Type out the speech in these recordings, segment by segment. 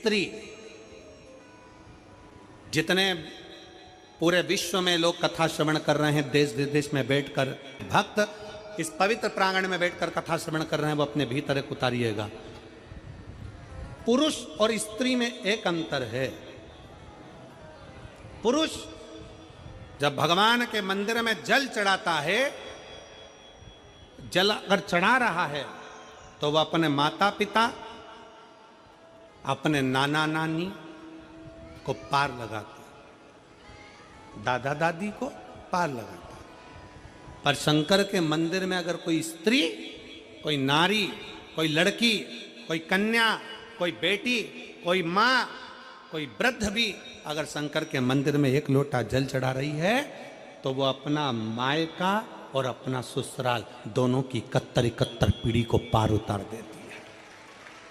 स्त्री, जितने पूरे विश्व में लोग कथा श्रवण कर रहे हैं, देश विदेश में बैठकर भक्त इस पवित्र प्रांगण में बैठकर कथा श्रवण कर रहे हैं, वो अपने भीतर एक उतारिएगा। पुरुष और स्त्री में एक अंतर है। पुरुष जब भगवान के मंदिर में जल चढ़ाता है, जल अगर चढ़ा रहा है तो वह अपने माता पिता, अपने नाना नानी को पार लगाता, दादा दादी को पार लगाता। पर शंकर के मंदिर में अगर कोई स्त्री, कोई नारी, कोई लड़की, कोई कन्या, कोई बेटी, कोई माँ, कोई वृद्ध भी अगर शंकर के मंदिर में एक लोटा जल चढ़ा रही है तो वो अपना मायका और अपना ससुराल दोनों की 71 पीढ़ी को पार उतार देती है।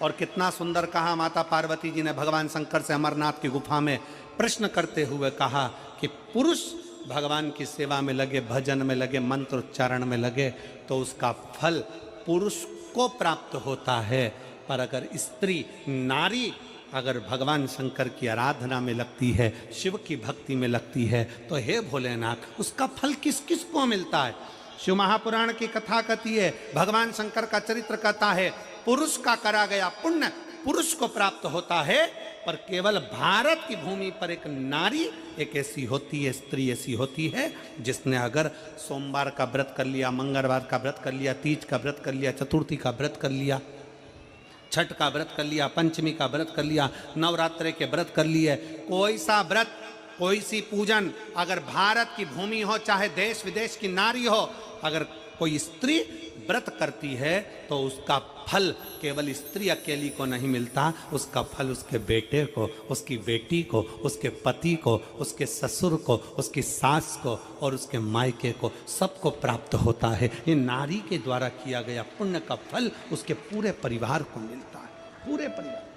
और कितना सुंदर कहा माता पार्वती जी ने भगवान शंकर से अमरनाथ की गुफा में प्रश्न करते हुए कहा कि पुरुष भगवान की सेवा में लगे, भजन में लगे, मंत्र उच्चारण में लगे तो उसका फल पुरुष को प्राप्त होता है, पर अगर स्त्री, नारी अगर भगवान शंकर की आराधना में लगती है, शिव की भक्ति में लगती है, तो हे भोलेनाथ उसका फल किस किस को मिलता है। शिव महापुराण की कथा कहती है, भगवान शंकर का चरित्र कहता है, पुरुष का करा गया पुण्य पुरुष को प्राप्त होता है, पर केवल भारत की भूमि पर एक नारी एक ऐसी होती है, स्त्री ऐसी होती है जिसने अगर सोमवार का व्रत कर लिया, मंगलवार का व्रत कर लिया, तीज का व्रत कर लिया, चतुर्थी का व्रत कर लिया, छठ का व्रत कर लिया, पंचमी का व्रत कर लिया, नवरात्रे के व्रत कर लिए, कोई सा व्रत, कोई सी पूजन अगर भारत की भूमि हो, चाहे देश विदेश की नारी हो, अगर कोई स्त्री व्रत करती है तो उसका फल केवल स्त्री अकेली को नहीं मिलता, उसका फल उसके बेटे को, उसकी बेटी को, उसके पति को, उसके ससुर को, उसकी सास को और उसके मायके को, सबको प्राप्त होता है। ये नारी के द्वारा किया गया पुण्य का फल उसके पूरे परिवार को मिलता है, पूरे परिवार।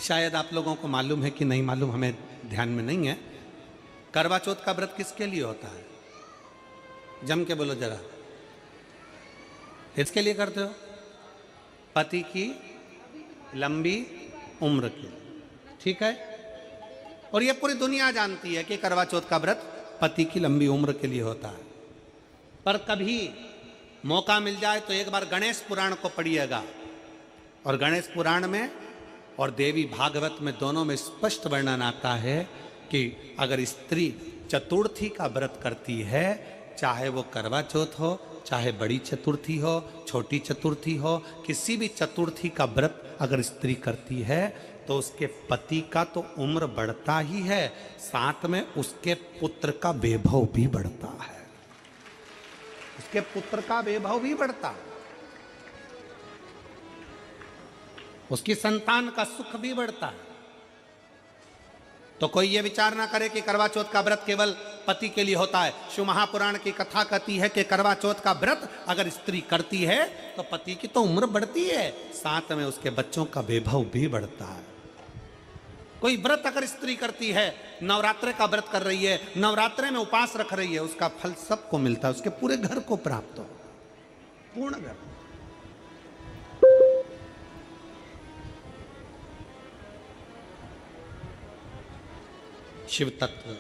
शायद आप लोगों को मालूम है कि नहीं मालूम, हमें ध्यान में नहीं है, करवा चौथ का व्रत किसके लिए होता है? जम के बोलो जरा, इसके लिए करते हो? पति की लंबी उम्र के लिए, ठीक है। और ये पूरी दुनिया जानती है कि करवा चौथ का व्रत पति की लंबी उम्र के लिए होता है। पर कभी मौका मिल जाए तो एक बार गणेश पुराण को पढ़िएगा, और गणेश पुराण में और देवी भागवत में दोनों में स्पष्ट वर्णन आता है कि अगर स्त्री चतुर्थी का व्रत करती है, चाहे वो करवा चौथ हो, चाहे बड़ी चतुर्थी हो, छोटी चतुर्थी हो, किसी भी चतुर्थी का व्रत अगर स्त्री करती है तो उसके पति का तो उम्र बढ़ता ही है, साथ में उसके पुत्र का वैभव भी बढ़ता है, उसके पुत्र का वैभव भी बढ़ता है, उसकी संतान का सुख भी बढ़ता है। तो कोई ये विचार ना करे कि करवा चौथ का व्रत केवल पति के लिए होता है। शिव महापुराण की कथा कहती है कि करवा चौथ का व्रत अगर स्त्री करती है तो पति की तो उम्र बढ़ती है, साथ में उसके बच्चों का वैभव भी बढ़ता है। कोई व्रत अगर स्त्री करती है, नवरात्रे का व्रत कर रही है, नवरात्रे में उपवास रख रही है, उसका फल सबको मिलता है, उसके पूरे घर को प्राप्त हो, पूर्ण घर। शिव तत्व,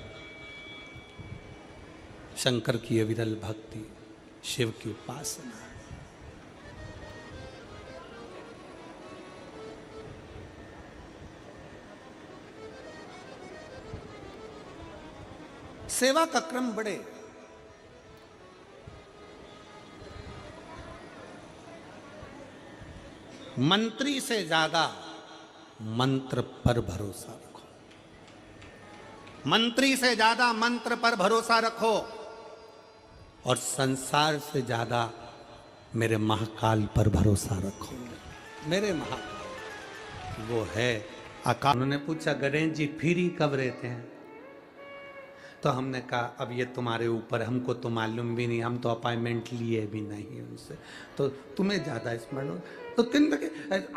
शंकर की अविरल भक्ति, शिव की उपासना, सेवा का क्रम बढ़े। मंत्री से ज्यादा मंत्र पर भरोसा रखो, मंत्री से ज्यादा मंत्र पर भरोसा रखो, और संसार से ज्यादा मेरे महाकाल पर भरोसा रखो। मेरे महाकाल वो है आकाश। उन्होंने पूछा, गणेश जी फ्री कब रहते हैं? तो हमने कहा अब ये तुम्हारे ऊपर, हमको तो मालूम भी नहीं, हम तो अपॉइंटमेंट लिए भी नहीं उनसे, तो तुम्हें ज्यादा स्मरण। तो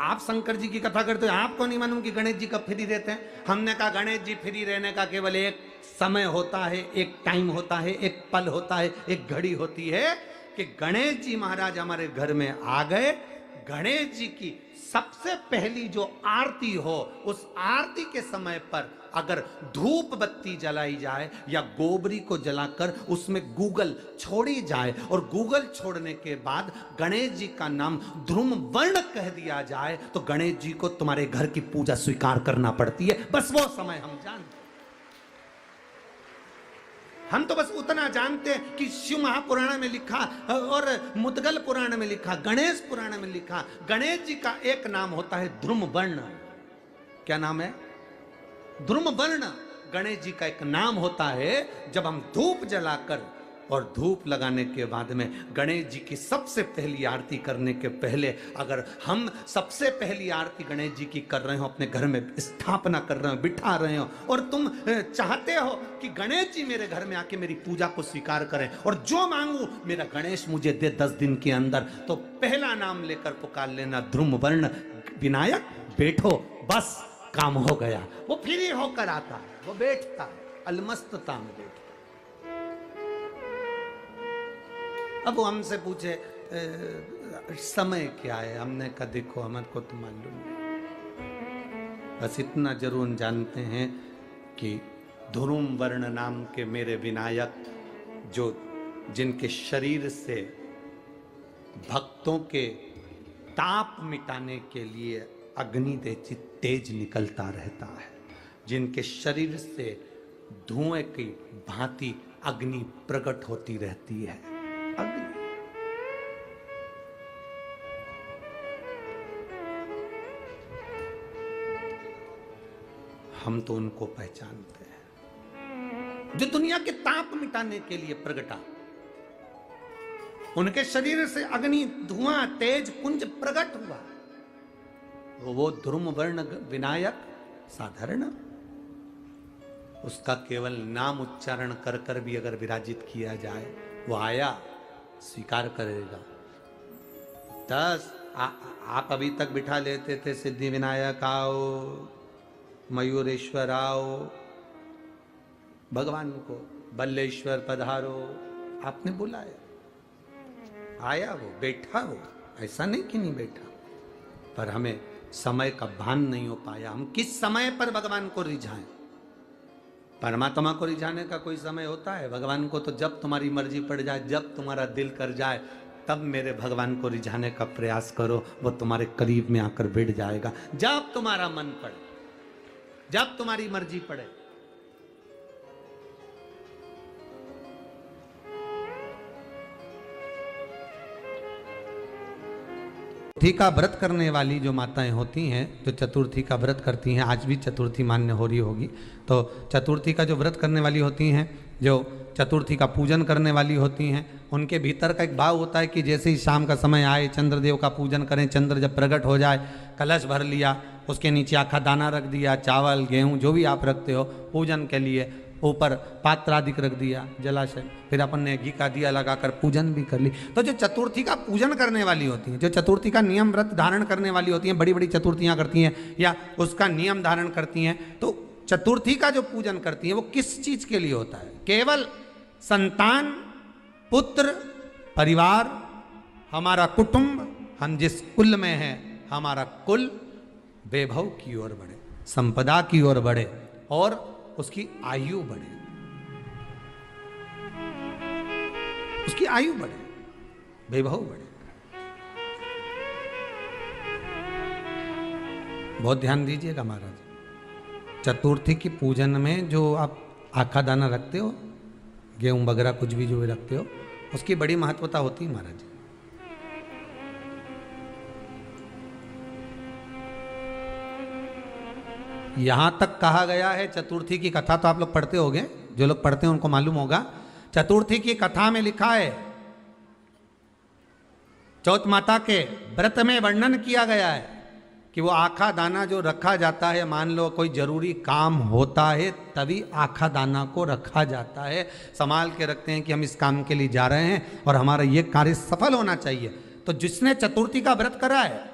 आप शंकर जी की कथा करते हो, आपको नहीं मालूम कि गणेश जी कब फ्री रहते हैं? हमने कहा गणेश जी फ्री रहने का केवल एक समय होता है, एक टाइम होता है, एक पल होता है, एक घड़ी होती है कि गणेश जी महाराज हमारे घर में आ गए, गणेश जी की सबसे पहली जो आरती हो, उस आरती के समय पर अगर धूप बत्ती जलाई जाए या गोबरी को जलाकर उसमें गूगल छोड़ी जाए और गूगल छोड़ने के बाद गणेश जी का नाम ध्रुम वर्ण कह दिया जाए, तो गणेश जी को तुम्हारे घर की पूजा स्वीकार करना पड़ती है। बस वो समय हम जानते, हम तो बस उतना जानते हैं कि शिव महापुराण में लिखा और मुद्गल पुराण में लिखा, गणेश पुराण में लिखा, गणेश जी का एक नाम होता है ध्रुम वर्ण। क्या नाम है? ध्रुम वर्ण गणेश जी का एक नाम होता है। जब हम धूप जलाकर और धूप लगाने के बाद में गणेश जी की सबसे पहली आरती करने के पहले अगर हम सबसे पहली आरती गणेश जी की कर रहे हो, अपने घर में स्थापना कर रहे हो, बिठा रहे हो, और तुम चाहते हो कि गणेश जी मेरे घर में आके मेरी पूजा को स्वीकार करें और जो मांगू मेरा गणेश मुझे दे 10 दिन के अंदर, तो पहला नाम लेकर पुकार लेना ध्रुम वर्ण विनायक, बैठो, बस काम हो गया। वो फ्री होकर आता है, वो बैठता है, अलमस्तता में बैठता। अब वो हमसे पूछे समय क्या है, हमने कहा देखो हमारे को तो मालूम नहीं, बस इतना जरूर जानते हैं कि ध्रुम वर्ण नाम के मेरे विनायक, जो जिनके शरीर से भक्तों के ताप मिटाने के लिए अग्नि तेज निकलता रहता है, जिनके शरीर से धुएं की भांति अग्नि प्रकट होती रहती है। अग्नि हम तो उनको पहचानते हैं जो दुनिया के ताप मिटाने के लिए प्रगटा, उनके शरीर से अग्नि धुआं तेज पुंज प्रकट हुआ। वो ध्रुम वर्ण विनायक साधारण, उसका केवल नाम उच्चारण कर कर भी अगर विराजित किया जाए, वो आया स्वीकार करेगा। 10 आप अभी तक बिठा लेते थे सिद्धि विनायक आओ, मयूरेश्वर आओ, भगवान को बल्लेश्वर पधारो, आपने बुलाया, आया वो, बैठा वो, ऐसा नहीं कि नहीं बैठा, पर हमें समय का भान नहीं हो पाया। हम किस समय पर भगवान को रिझाएं? परमात्मा को रिझाने का कोई समय होता है? भगवान को तो जब तुम्हारी मर्जी पड़ जाए, जब तुम्हारा दिल कर जाए, तब मेरे भगवान को रिझाने का प्रयास करो, वो तुम्हारे करीब में आकर बैठ जाएगा। जब तुम्हारा मन पड़े, जब तुम्हारी मर्जी पड़े। चतुर्थी का व्रत करने वाली जो माताएं होती हैं, जो चतुर्थी का व्रत करती हैं, आज भी चतुर्थी मान्य हो रही होगी, तो चतुर्थी का जो व्रत करने वाली होती हैं, जो चतुर्थी का पूजन करने वाली होती हैं, उनके भीतर का एक भाव होता है कि जैसे ही शाम का समय आए चंद्रदेव का पूजन करें, चंद्र जब प्रकट हो जाए, कलश भर लिया, उसके नीचे आखा दाना रख दिया, चावल गेहूँ जो भी आप रखते हो पूजन के लिए, ऊपर पात्र आदि रख दिया, जलाशय, फिर अपन ने घी का दिया लगाकर पूजन भी कर ली। तो जो चतुर्थी का पूजन करने वाली होती हैं, जो चतुर्थी का नियम व्रत धारण करने वाली होती हैं, बड़ी बड़ी चतुर्थियाँ करती हैं या उसका नियम धारण करती हैं, तो चतुर्थी का जो पूजन करती हैं वो किस चीज़ के लिए होता है? केवल संतान, पुत्र, परिवार, हमारा कुटुंब, हम जिस कुल में हैं, हमारा कुल वैभव की ओर बढ़े, संपदा की ओर बढ़े और उसकी आयु बढ़े, उसकी आयु बढ़े, वैभव बढ़े। बहुत ध्यान दीजिएगा महाराज, चतुर्थी की पूजन में जो आप आखा दाना रखते हो, गेहूं वगैरह कुछ भी जो भी रखते हो, उसकी बड़ी महत्वता होती है महाराज। यहां तक कहा गया है, चतुर्थी की कथा तो आप लोग पढ़ते होंगे, जो लोग पढ़ते हैं उनको मालूम होगा, चतुर्थी की कथा में लिखा है, चौथ माता के व्रत में वर्णन किया गया है कि वो आखा दाना जो रखा जाता है, मान लो कोई जरूरी काम होता है तभी आखा दाना को रखा जाता है, संभाल के रखते हैं कि हम इस काम के लिए जा रहे हैं और हमारा ये कार्य सफल होना चाहिए। तो जिसने चतुर्थी का व्रत करा है,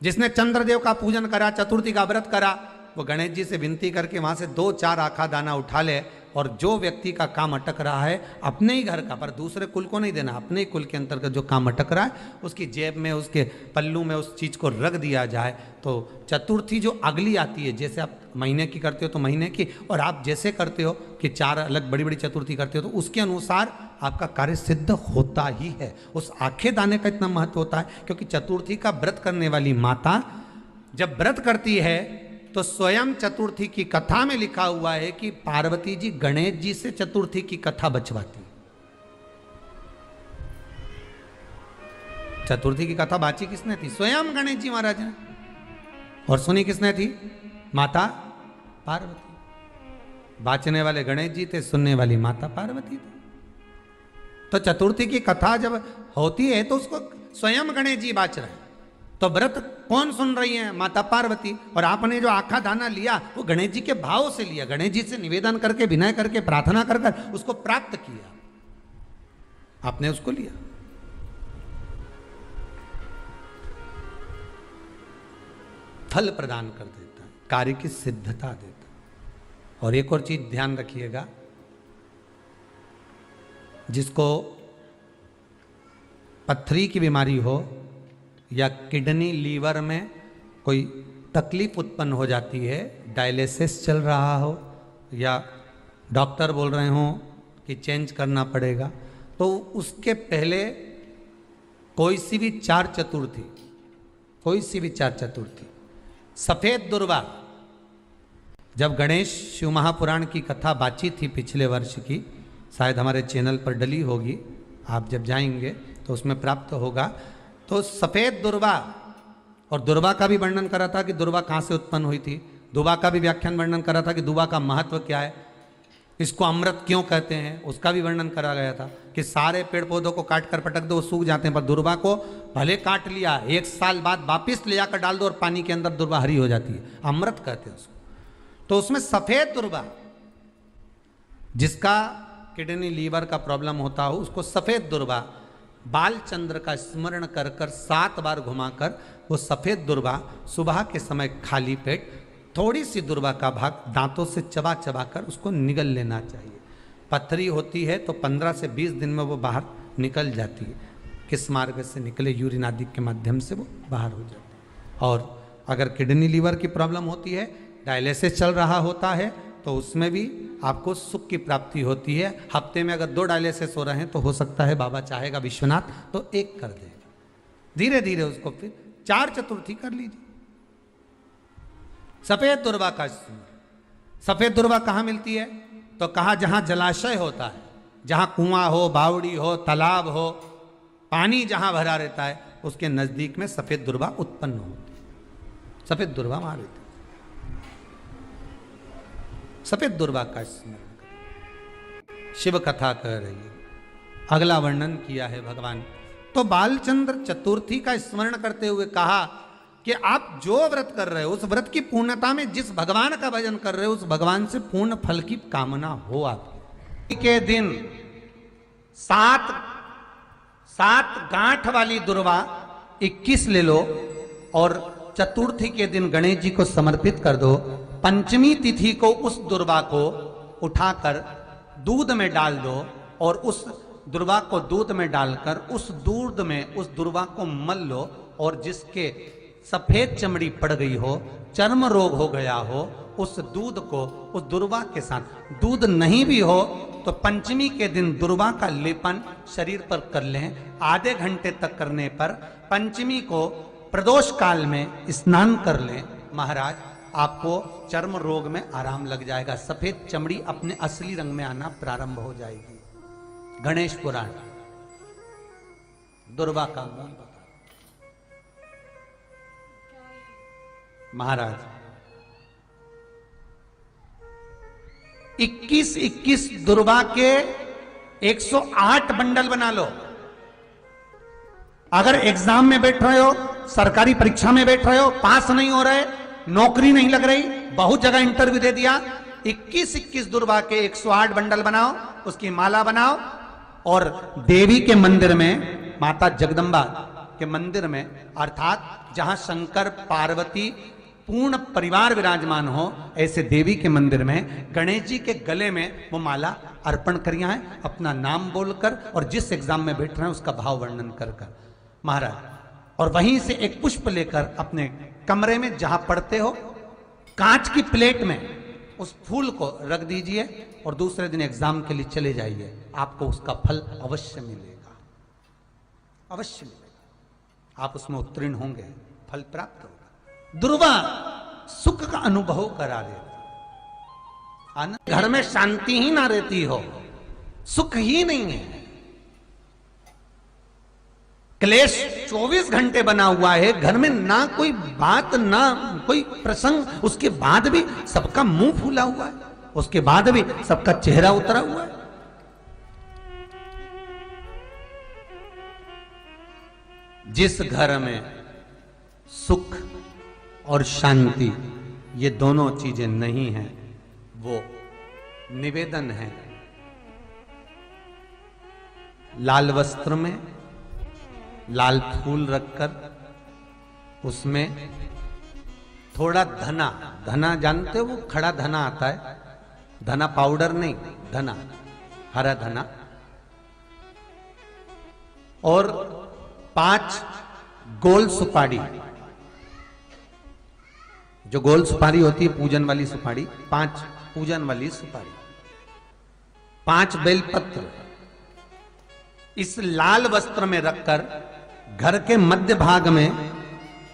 जिसने चंद्रदेव का पूजन करा, चतुर्थी का व्रत करा, वो गणेश जी से विनती करके वहां से 2-4 आखा दाना उठा ले और जो व्यक्ति का काम अटक रहा है अपने ही घर का, पर दूसरे कुल को नहीं देना, अपने ही कुल के अंतर्गत जो काम अटक रहा है उसकी जेब में, उसके पल्लू में उस चीज़ को रख दिया जाए। तो चतुर्थी जो अगली आती है, जैसे आप महीने की करते हो तो महीने की, और आप जैसे करते हो कि 4 अलग बड़ी बड़ी चतुर्थी करते हो तो उसके अनुसार आपका कार्य सिद्ध होता ही है। उस आखे दाने का इतना महत्व होता है क्योंकि चतुर्थी का व्रत करने वाली माता जब व्रत करती है तो स्वयं चतुर्थी की कथा में लिखा हुआ है कि पार्वती जी गणेश जी से चतुर्थी की कथा बचवाती। चतुर्थी की कथा बाची किसने थी? स्वयं गणेश जी महाराज ने। और सुनी किसने थी? माता पार्वती। बाचने वाले गणेश जी थे, सुनने वाली माता पार्वती थी। तो चतुर्थी की कथा जब होती है तो उसको स्वयं गणेश जी बाच रहे हैं। तो व्रत कौन सुन रही है? माता पार्वती। और आपने जो आखा दाना लिया वो गणेश जी के भाव से लिया, गणेश जी से निवेदन करके, विनय करके, प्रार्थना कर कर उसको प्राप्त किया, आपने उसको लिया। फल प्रदान कर देता है, कार्य की सिद्धता देता है। और एक और चीज ध्यान रखिएगा, जिसको पथरी की बीमारी हो या किडनी लीवर में कोई तकलीफ उत्पन्न हो जाती है, डायलिसिस चल रहा हो या डॉक्टर बोल रहे हो कि चेंज करना पड़ेगा, तो उसके पहले कोई सी भी 4 चतुर्थी, कोई सी भी 4 चतुर्थी, सफेद दुर्वा, जब गणेश शिव महापुराण की कथा बातचीत थी पिछले वर्ष की, शायद हमारे चैनल पर डली होगी, आप जब जाएंगे तो उसमें प्राप्त होगा। तो सफेद दुर्वा, और दुर्वा का भी वर्णन करा था कि दुर्वा कहाँ से उत्पन्न हुई थी, दुबा का भी व्याख्यान वर्णन करा था कि दुबा का महत्व क्या है, इसको अमृत क्यों कहते हैं, उसका भी वर्णन करा गया था कि सारे पेड़ पौधों को काट कर पटक दो वो सूख जाते हैं, पर दुर्वा को भले काट लिया 1 साल बाद वापिस ले जाकर डाल दो और पानी के अंदर दुर्वा हरी हो जाती है, अमृत कहते हैं उसको। तो उसमें सफेद दुर्वा, जिसका किडनी लीवर का प्रॉब्लम होता हो उसको सफेद दुर्वा, बालचंद्र का स्मरण कर कर 7 बार घुमाकर वो सफेद दुर्वा सुबह के समय खाली पेट थोड़ी सी दुर्वा का भाग दांतों से चबा चबा कर उसको निगल लेना चाहिए। पथरी होती है तो 15 से 20 दिन में वो बाहर निकल जाती है, किस मार्ग से निकले, यूरिन आदि के माध्यम से वो बाहर हो जाती है। और अगर किडनी लीवर की प्रॉब्लम होती है, डायलिसिस चल रहा होता है, तो उसमें भी आपको सुख की प्राप्ति होती है। हफ्ते में अगर 2 डायलिसिस हो रहे हैं तो हो सकता है बाबा चाहेगा विश्वनाथ तो 1 कर देगा, धीरे धीरे उसको फिर 4 चतुर्थी कर लीजिए। सफेद दुर्वा का, सफेद दुर्वा कहाँ मिलती है? तो कहा जहां जलाशय होता है, जहां कुआं हो, बावड़ी हो, तालाब हो, पानी जहां भरा रहता है, उसके नजदीक में सफेद दुर्वा उत्पन्न होती है। सफेद दुर्वा वहां रहती है। सफेद दुर्वा का स्मरण शिव कथा कह रही है। अगला वर्णन किया है भगवान। तो बालचंद्र चतुर्थी का स्मरण करते हुए कहा कि आप जो व्रत कर रहे हो उस व्रत की पूर्णता में जिस भगवान का भजन कर रहे हो उस भगवान से पूर्ण फल की कामना हो आपकी। के दिन 7 गांठ वाली दुर्वा 21 ले लो और चतुर्थी के दिन गणेश जी को समर्पित कर दो। पंचमी तिथि को उस दुर्वा को उठाकर दूध में डाल दो और उस दुर्वा को दूध में डालकर उस दूध में उस दुर्वा को मल लो, और जिसके सफेद चमड़ी पड़ गई हो, चर्म रोग हो गया हो, उस दूध को उस दुर्वा के साथ, दूध नहीं भी हो तो पंचमी के दिन दुर्वा का लेपन शरीर पर कर लें। आधे घंटे तक करने पर पंचमी को प्रदोष काल में स्नान कर लें। महाराज आपको चर्म रोग में आराम लग जाएगा, सफेद चमड़ी अपने असली रंग में आना प्रारंभ हो जाएगी। गणेश पुराण दुर्वा का मूल बता। महाराज 21 दुर्वा के 108 बंडल बना लो। अगर एग्जाम में बैठ रहे हो, सरकारी परीक्षा में बैठ रहे हो, पास नहीं हो रहे, नौकरी नहीं लग रही, बहुत जगह इंटरव्यू दे दिया, 21 दुर्वा के 108 बंडल बनाओ, उसकी माला बनाओ और देवी के मंदिर में, माता जगदम्बा के मंदिर में, अर्थात जहां शंकर पार्वती पूर्ण परिवार विराजमान हो, ऐसे देवी के मंदिर में गणेश जी के गले में वो माला अर्पण करिया है, अपना नाम बोलकर और जिस एग्जाम में बैठ रहे हैं उसका भाव वर्णन कर कर महाराज, और वहीं से एक पुष्प लेकर अपने कमरे में जहां पढ़ते हो कांच की प्लेट में उस फूल को रख दीजिए और दूसरे दिन एग्जाम के लिए चले जाइए, आपको उसका फल अवश्य मिलेगा, अवश्य मिलेगा, आप उसमें उत्तीर्ण होंगे, फल प्राप्त होगा। दुर्वा सुख का अनुभव करा देता, आनंद घर में शांति ही ना रहती हो, सुख ही नहीं है, क्लेश 24 घंटे बना हुआ है घर में, ना कोई बात ना कोई प्रसंग, उसके बाद भी सबका मुंह फूला हुआ है, उसके बाद भी सबका चेहरा उतरा हुआ है। जिस घर में सुख और शांति ये दोनों चीजें नहीं हैं, वो निवेदन है लाल वस्त्र में लाल फूल रखकर उसमें थोड़ा धना, धना जानते हो वो खड़ा धना आता है, धना पाउडर नहीं, धना हरा धना, और 5 गोल सुपारी, जो गोल सुपारी होती है पूजन वाली सुपारी, 5 पूजन वाली सुपारी, 5 बेलपत्र इस लाल वस्त्र में रखकर घर के मध्य भाग में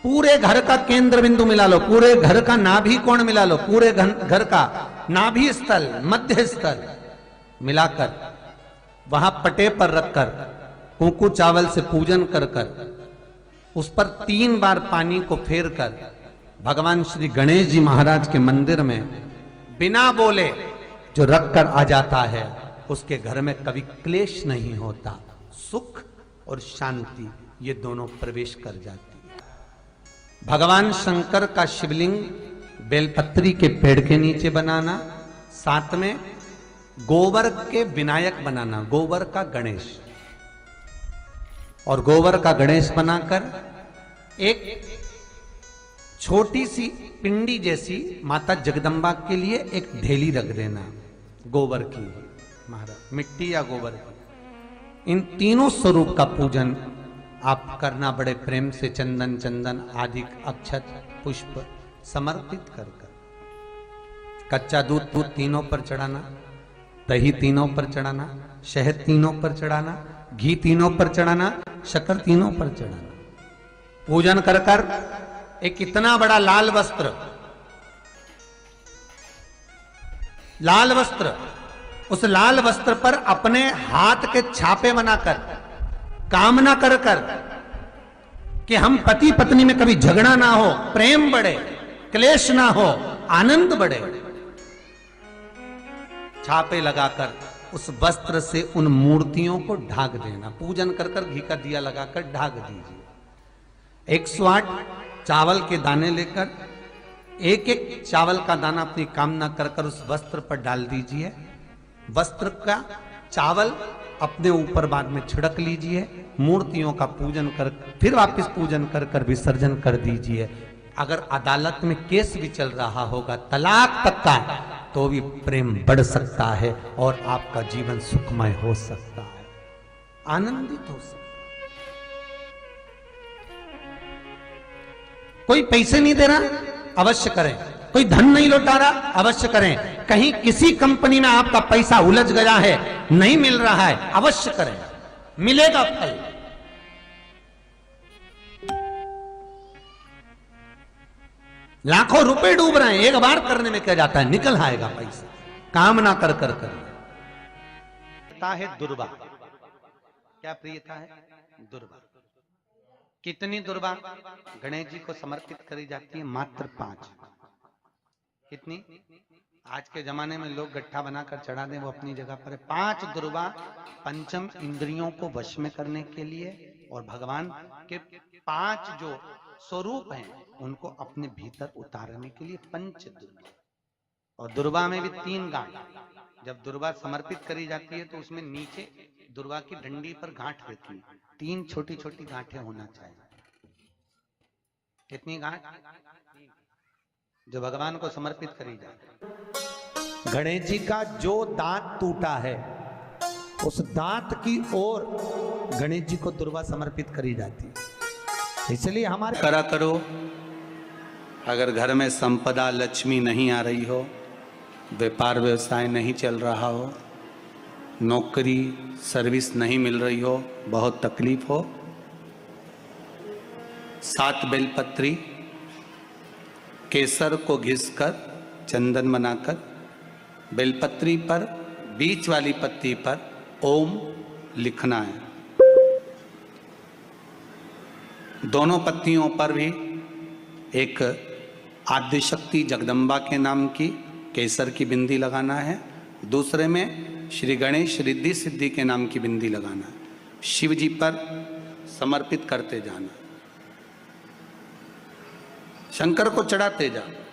पूरे घर का केंद्र बिंदु मिला लो, पूरे घर का नाभि कोण मिला लो, पूरे घर का नाभि स्थल मध्य स्थल मिलाकर वहां पटे पर रखकर कुंकू चावल से पूजन कर कर उस पर 3 बार पानी को फेर कर भगवान श्री गणेश जी महाराज के मंदिर में बिना बोले जो रखकर आ जाता है, उसके घर में कभी क्लेश नहीं होता, सुख और शांति ये दोनों प्रवेश कर जाती है। भगवान शंकर का शिवलिंग बेलपत्री के पेड़ के नीचे बनाना, साथ में गोबर के विनायक बनाना, गोबर का गणेश, और गोबर का गणेश बनाकर एक छोटी सी पिंडी जैसी माता जगदम्बा के लिए एक ढेली रख देना गोबर की, महाराज मिट्टी या गोबर की। इन तीनों स्वरूप का पूजन आप करना बड़े प्रेम से, चंदन चंदन आदि अक्षत पुष्प समर्पित कर कर, कच्चा दूध तीनों पर चढ़ाना, दही तीनों पर चढ़ाना, शहद तीनों पर चढ़ाना, घी तीनों पर चढ़ाना, शक्कर तीनों पर चढ़ाना, पूजन कर कर एक इतना बड़ा लाल वस्त्र, लाल वस्त्र, उस लाल वस्त्र पर अपने हाथ के छापे बनाकर कामना कर कर कि हम पति पत्नी में कभी झगड़ा ना हो, प्रेम बढ़े, क्लेश ना हो, आनंद बढ़े, छापे लगाकर उस वस्त्र से उन मूर्तियों को ढाक देना, पूजन कर कर घी का दिया लगाकर ढाक दीजिए। 108 चावल के दाने लेकर एक एक चावल का दाना अपनी कामना कर कर उस वस्त्र पर डाल दीजिए, वस्त्र का चावल अपने ऊपर बाद में छिड़क लीजिए, मूर्तियों का पूजन कर फिर वापस पूजन कर कर विसर्जन कर दीजिए। अगर अदालत में केस भी चल रहा होगा तलाक तक का, तो भी प्रेम बढ़ सकता है और आपका जीवन सुखमय हो सकता है, आनंदित हो सकता है। कोई पैसे नहीं दे रहा, अवश्य करें, कोई धन नहीं लौटा रहा, अवश्य करें, कहीं किसी कंपनी में आपका पैसा उलझ गया है, नहीं मिल रहा है, अवश्य करें, मिलेगा फल। लाखों रुपए डूब रहे हैं, एक बार करने में क्या जाता है, निकल आएगा पैसा, कामना कर कर है दुर्वा। क्या प्रियता है? दुर्वा। कितनी दुर्वा गणेश जी को समर्पित करी जाती है? मात्र 5। कितनी? आज के जमाने में लोग गट्ठा बनाकर चढ़ा दें, वो अपनी जगह पर है। 5 दुर्वा पंचम इंद्रियों को वश में करने के लिए और भगवान के 5 जो स्वरूप हैं उनको अपने भीतर उतारने के लिए पंच दुर्वा। और दुर्वा में भी 3 गांठ। जब दुर्वा समर्पित करी जाती है तो उसमें नीचे दुर्वा की डंडी पर गांठ रहती है, 3 छोटी छोटी गांठें होना चाहिए। कितनी गांठ? जो भगवान को समर्पित करी जाती। गणेश जी का जो दांत टूटा है उस दांत की ओर गणेश जी को दुर्वा समर्पित करी जाती है। इसलिए हमारे करा करो। अगर घर में संपदा लक्ष्मी नहीं आ रही हो, व्यापार व्यवसाय नहीं चल रहा हो, नौकरी सर्विस नहीं मिल रही हो, बहुत तकलीफ हो, 7 बेलपत्री केसर को घिसकर चंदन बनाकर बेलपत्री पर बीच वाली पत्ती पर ओम लिखना है। दोनों पत्तियों पर भी एक आदिशक्ति जगदम्बा के नाम की केसर की बिंदी लगाना है, दूसरे में श्री गणेश रिद्धि सिद्धि के नाम की बिंदी लगाना है। शिव जी पर समर्पित करते जाना, शंकर को चढ़ाते जाना।